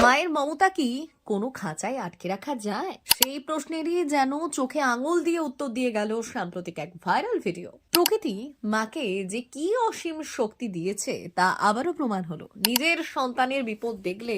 মায়ের মমতা কি কোনো খাঁচায় আটকে রাখা যায়? সেই প্রশ্নেরই যেন চোখে আঙুল দিয়ে উত্তর দিয়ে গেল সাম্প্রতিক এক ভাইরাল ভিডিও। প্রকৃতি মাকে যে কি অসীম শক্তি দিয়েছে তা আবারও প্রমাণ হলো। নিজের সন্তানের বিপদ দেখলে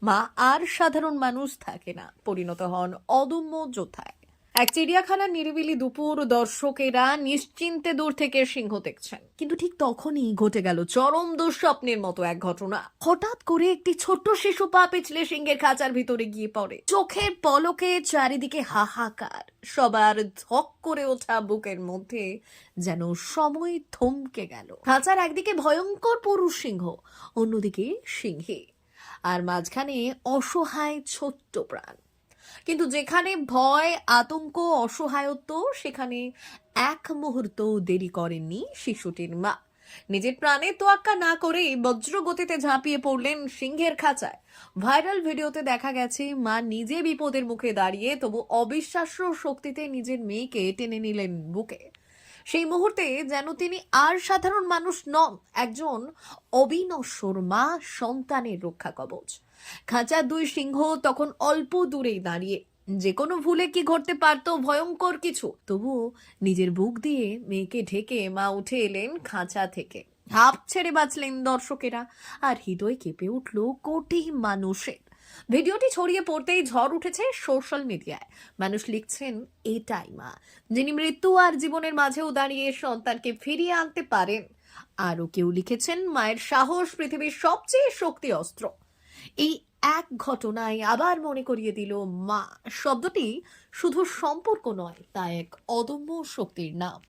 মা আর সাধারণ মানুষ থাকে না, পরিণত হন অদম্য যোদ্ধায়। এক চিড়িয়াখানার নিরিবিলি দুপুর, দর্শকেরা নিশ্চিন্তে দূর থেকে সিংহ দেখছেন, কিন্তু ঠিক তখনই ঘটে গেল চরম দুঃস্বপ্নের মতো এক ঘটনা। হঠাৎ করে একটি ছোট্ট শিশু পা পিছলে সিংহের খাঁচার ভিতরে গিয়ে পড়ে। চোখের পলকে চারিদিকে হাহাকার, সবার ধক করে ওঠা বুকের মধ্যে যেন সময় থমকে গেল। খাঁচার একদিকে ভয়ঙ্কর পুরুষ সিংহ, অন্যদিকে সিংহী, আর মাঝখানে অসহায় ছোট্ট প্রাণ। কিন্তু যেখানে ভয়, আতঙ্ক, অসহায়ত্ব, সেখানে এক মুহূর্ত দেরি করেননি শিশুটির মা। নিজের প্রাণের তোয়াক্কা না করেই বজ্র গতিতে ঝাঁপিয়ে পড়লেন সিংহের খাঁচায়। ভাইরাল ভিডিওতে দেখা গেছে মা নিজে বিপদের মুখে দাঁড়িয়ে তবু অবিশ্বাস্য শক্তিতে নিজের মেয়েকে টেনে নিলেন বুকে। সেই মুহূর্তে যেন তিনি আর সাধারণ মানুষ নন, একজন অবিনশ্বর মা, সন্তানের রক্ষা কবচ। খাঁচার দুই সিংহ তখন অল্প দূরেই দাঁড়িয়ে। যে কোনো ভুলে কি ঘটতে পারতো ভয়ঙ্কর কিছু। তবুও নিজের বুক দিয়ে মেয়েকে ঢেকে মা উঠে এলেন খাঁচা থেকে। হাঁপ ছেড়ে বাঁচলেন দর্শকেরা, আর হৃদয় কেঁপে উঠল কোটি মানুষের। ভিডিওটি ছড়িয়ে পড়তেই ঝড় উঠেছে সোশ্যাল মিডিয়ায়। মানুষ লিখছেন, এটাই মা, যিনি মৃত্যু আর জীবনের মাঝেও দাঁড়িয়ে সন্তানকে ফিরিয়ে আনতে পারেন। আরও কেউ লিখেছেন, মায়ের সাহস পৃথিবীর সবচেয়ে শক্তি অস্ত্র। এই এক ঘটনায় আবার মনে করিয়ে দিল, মা শব্দটি শুধু সম্পর্ক নয়, তা এক অদম্য শক্তির নাম।